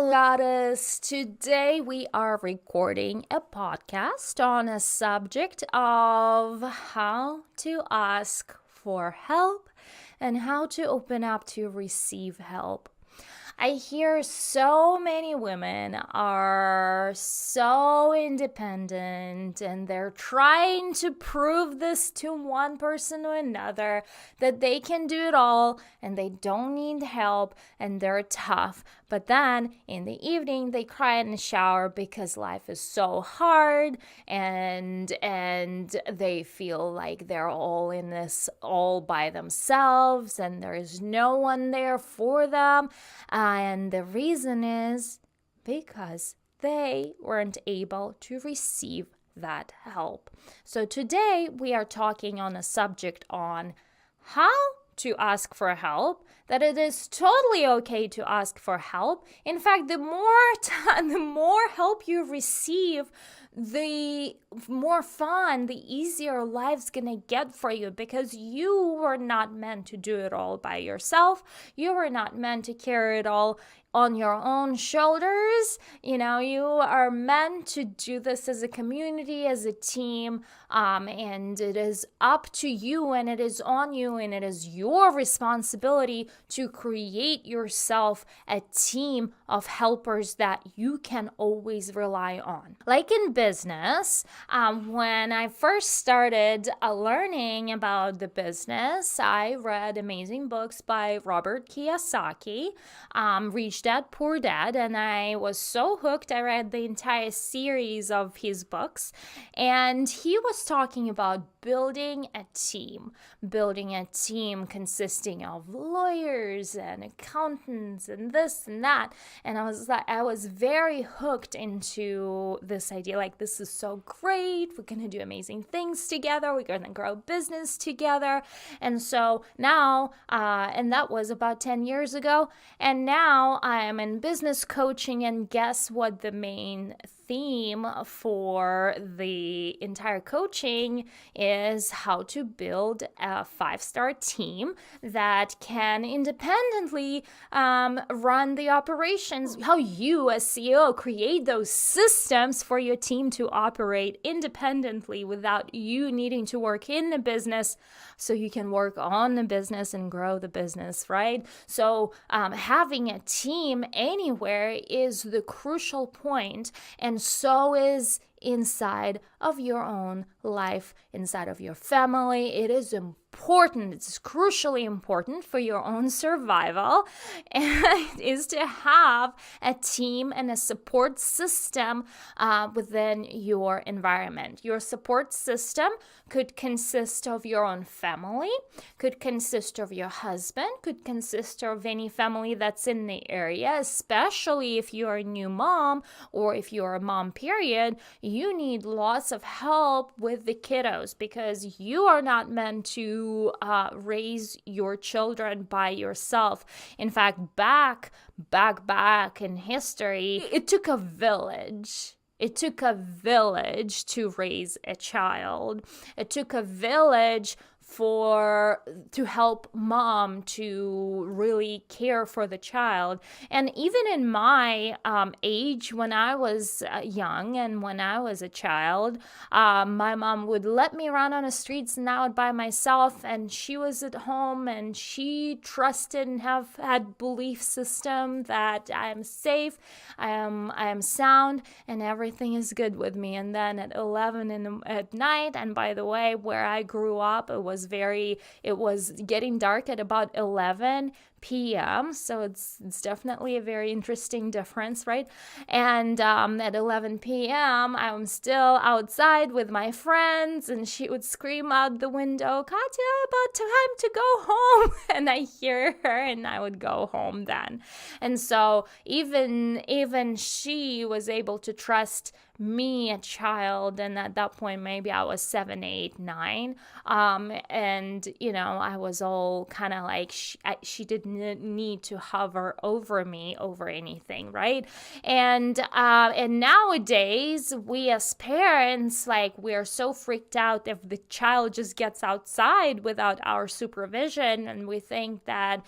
Lovegodesss. Today we are recording a podcast on a subject of how to ask for help and how to open up to receive help. I hear so many women are so independent and they're trying to prove this to one person or another that they can do it all and they don't need help and they're tough. But then in the evening they cry in the shower because life is so hard and they feel like they're all in this all by themselves and there is no one there for them. And the reason is because they weren't able to receive that help. So today we are talking on a subject on how to ask for help, that it is totally okay to ask for help. In fact, the more help you receive, the more fun, the easier life's gonna get for you, because you were not meant to do it all by yourself. You were not meant to carry it all on your own shoulders. You are meant to do this as a community, as a team, and it is up to you and it is on you and it is your responsibility to create yourself a team of helpers that you can always rely on. Like in business, when I first started learning about the business, I read amazing books by Robert Kiyosaki, Rich Dad, Poor Dad, and I was so hooked. I read the entire series of his books, and he was talking about building a team consisting of lawyers and accountants and this and that. And I was very hooked into this idea, like, this is so great. We're going to do amazing things together. We're going to grow business together. And so now, and that was about 10 years ago. And now I am in business coaching, and guess what the main theme for the entire coaching is: how to build a 5-star team that can independently run the operations. How you as CEO create those systems for your team to operate independently without you needing to work in the business, so you can work on the business and grow the business, right? So having a team anywhere is the crucial point, and so is inside of your own life, inside of your family. It is important. It's crucially important for your own survival, and is to have a team and a support system within your environment. Your support system could consist of your own family, could consist of your husband, could consist of any family that's in the area, especially if you're a new mom or if you're a mom, period. You need lots of help with the kiddos, because you are not meant to raise your children by yourself. In fact, back in history, it took a village. It took a village to raise a child. It took a village to help mom to really care for the child. And even in my age, when I was young and when I was a child, my mom would let me run on the streets and out by myself, and she was at home and she trusted and had belief system that I am safe, I am sound, and everything is good with me. And then at 11 at night, and by the way, where I grew up, it was getting dark at about 11 p.m. So it's definitely a very interesting difference, right? And at 11 p.m., I'm still outside with my friends, and she would scream out the window, "Katya, about time to go home." And I hear her, and I would go home then. And so even she was able to trust me, a child, and at that point maybe I was 7, 8, 9, and I was all kind of like, she did need to hover over me over anything, right? And nowadays, we as parents, like, we're so freaked out if the child just gets outside without our supervision, and we think that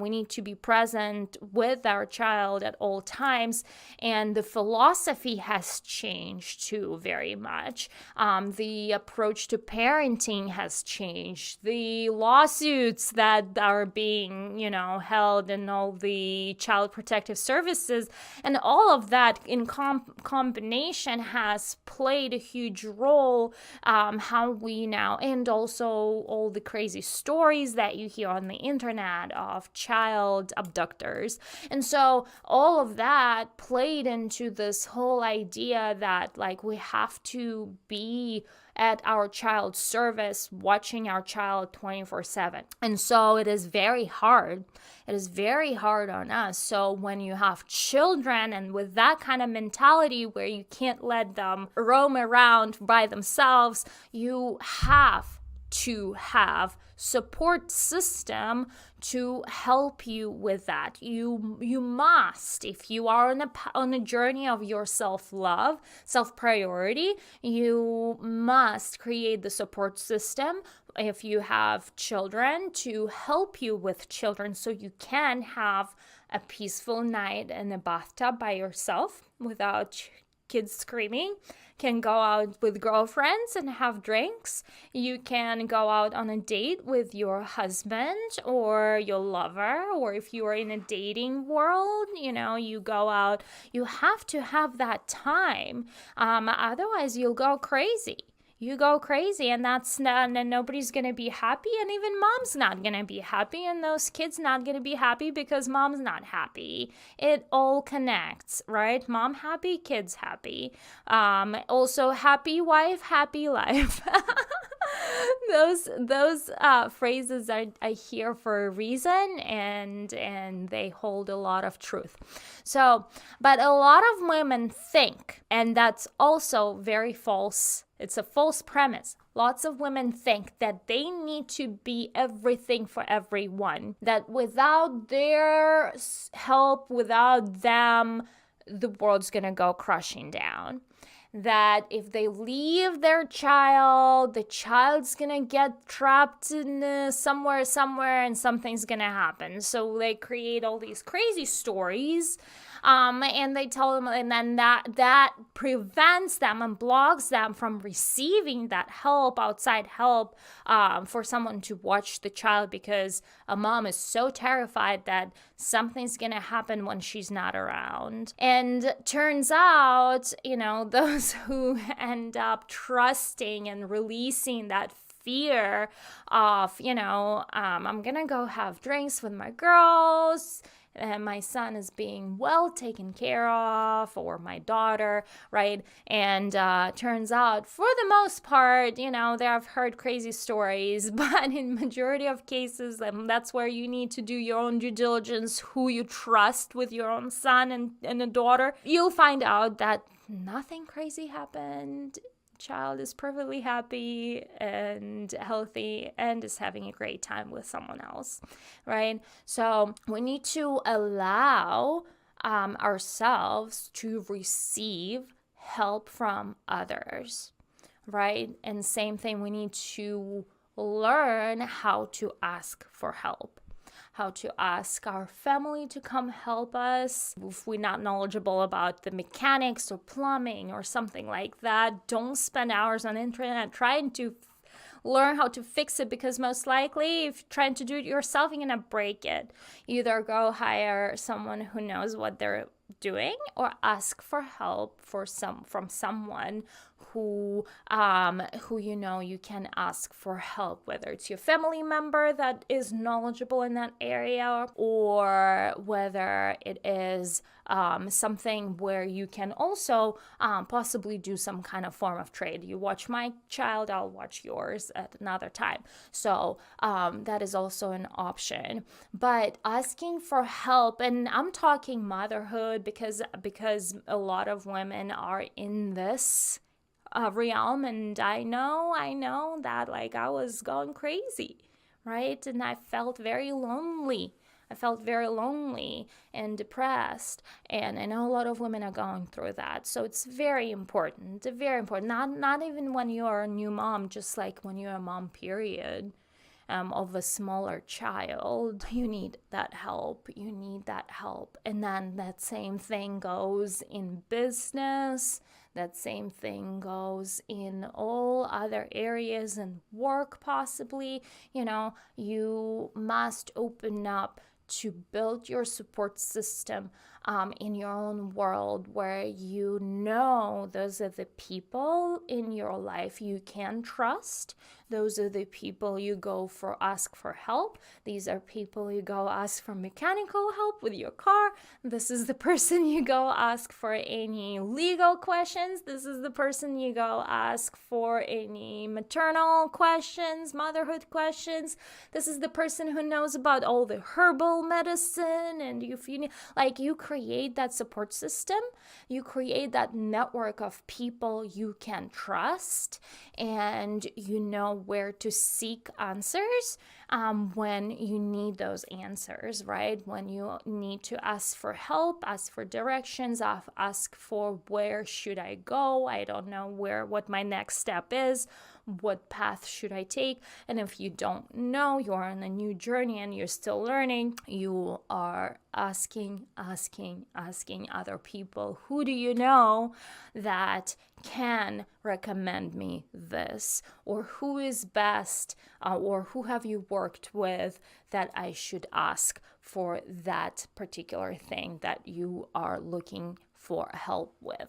we need to be present with our child at all times. And the philosophy has changed too very much. The approach to parenting has changed. The lawsuits that are being, held in all the child protective services, and all of that in combination has played a huge role, how we now, and also all the crazy stories that you hear on the internet of child abductors. And so all of that played into this whole idea that, like, we have to be at our child's service, watching our child 24/7. And so it is very hard. It is very hard on us. So when you have children, and with that kind of mentality where you can't let them roam around by themselves, you have to have support system to help you with that. You must, if you are on a journey of your self-love, self-priority, you must create the support system if you have children to help you with children, so you can have a peaceful night in a bathtub by yourself without kids screaming. Can go out with girlfriends and have drinks. You can go out on a date with your husband or your lover, or if you are in a dating world, you go out. You have to have that time. Otherwise, you'll go crazy. You go crazy, and and nobody's going to be happy, and even mom's not going to be happy, and those kids not going to be happy because mom's not happy. It all connects, right? Mom happy, kids happy. Also, happy wife, happy life. Those phrases I hear for a reason, and they hold a lot of truth. So, but a lot of women think, and that's also very false. It's a false premise. Lots of women think that they need to be everything for everyone, that without their help, without them, the world's gonna go crashing down. That if they leave their child, the child's gonna get trapped in somewhere, and something's gonna happen. So they create all these crazy stories, and they tell them, and then that prevents them and blocks them from receiving that help, outside help, for someone to watch the child, because a mom is so terrified that something's gonna happen when she's not around. And turns out, those who end up trusting and releasing that fear of, I'm gonna go have drinks with my girls, and my son is being well taken care of, or my daughter, right? And turns out, for the most part, I've heard crazy stories, but in majority of cases, that's where you need to do your own due diligence, who you trust with your own son and a daughter. You'll find out that nothing crazy happened. Child is perfectly happy and healthy and is having a great time with someone else, right? So we need to allow ourselves to receive help from others, right? And same thing, we need to learn how to ask for help. How to ask our family to come help us. If we're not knowledgeable about the mechanics or plumbing or something like that, don't spend hours on the internet trying to learn how to fix it, because most likely, if you're trying to do it yourself, you're gonna break it. Either go hire someone who knows what they're doing, or ask for help from someone who you can ask for help, whether it's your family member that is knowledgeable in that area, or whether it is something where you can also possibly do some kind of form of trade. You watch my child, I'll watch yours at another time. So that is also an option. But asking for help, and I'm talking motherhood, because a lot of women are in this realm, and I know that, like, I was going crazy, right? And I felt very lonely I felt very lonely and depressed. And I know a lot of women are going through that. So it's very important, very important. Not even when you're a new mom, just like when you're a mom, period. Of a smaller child, you need that help. You need that help. And then that same thing goes in business. That same thing goes in all other areas and work, possibly. You must open up to build your support system in your own world, where those are the people in your life you can trust. Those are the people you go for, ask for help. These are people you go ask for mechanical help with your car. This is the person you go ask for any legal questions. This is the person you go ask for any maternal questions, motherhood questions. This is the person who knows about all the herbal medicine. And if you need, you create that support system, you create that network of people you can trust, and you know where to seek answers when you need those answers, right? When you need to ask for help, ask for directions, ask for where should I go? I don't know what my next step is. What path should I take? And if you don't know, you're on a new journey and you're still learning, you are asking other people, who do you know that can recommend me this? Or who is best, or who have you worked with that I should ask for that particular thing that you are looking for help with?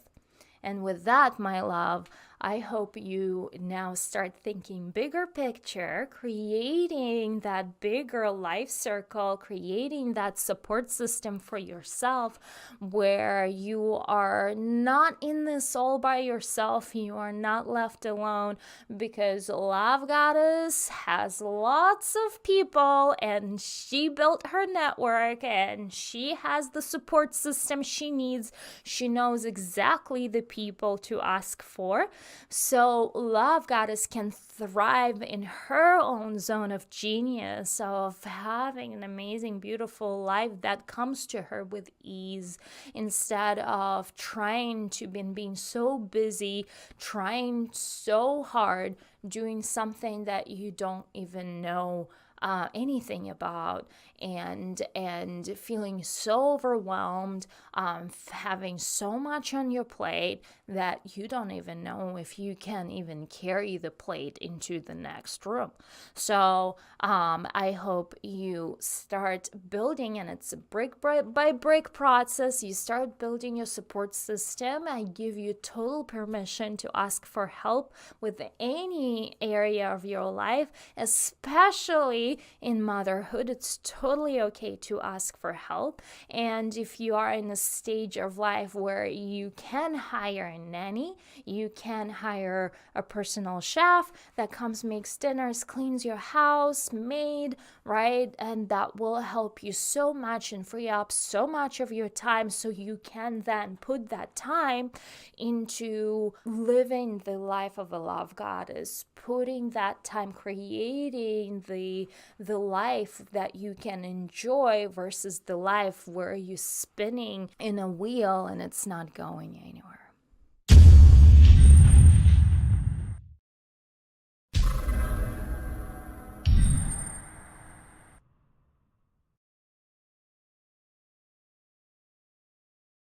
And with that, my love, I hope you now start thinking bigger picture, creating that bigger life circle, creating that support system for yourself where you are not in this all by yourself. You are not left alone, because Lovegodesss has lots of people and she built her network and she has the support system she needs. She knows exactly the people to ask for. So Lovegodesss can thrive in her own zone of genius, of having an amazing, beautiful life that comes to her with ease, instead of trying to being so busy, trying so hard, doing something that you don't even know anything about, and feeling so overwhelmed, having so much on your plate that you don't even know if you can even carry the plate into the next room. So I hope you start building, and it's a brick by brick process. You start building your support system. I give you total permission to ask for help with any area of your life, especially in motherhood. It's totally okay to ask for help. And if you are in a stage of life where you can hire a nanny, you can hire a personal chef that comes, makes dinners, cleans your house, maid, right? And that will help you so much and free up so much of your time, so you can then put that time into living the life of a Lovegodesss, putting that time creating the life that you can enjoy, versus the life where you're spinning in a wheel and it's not going anywhere.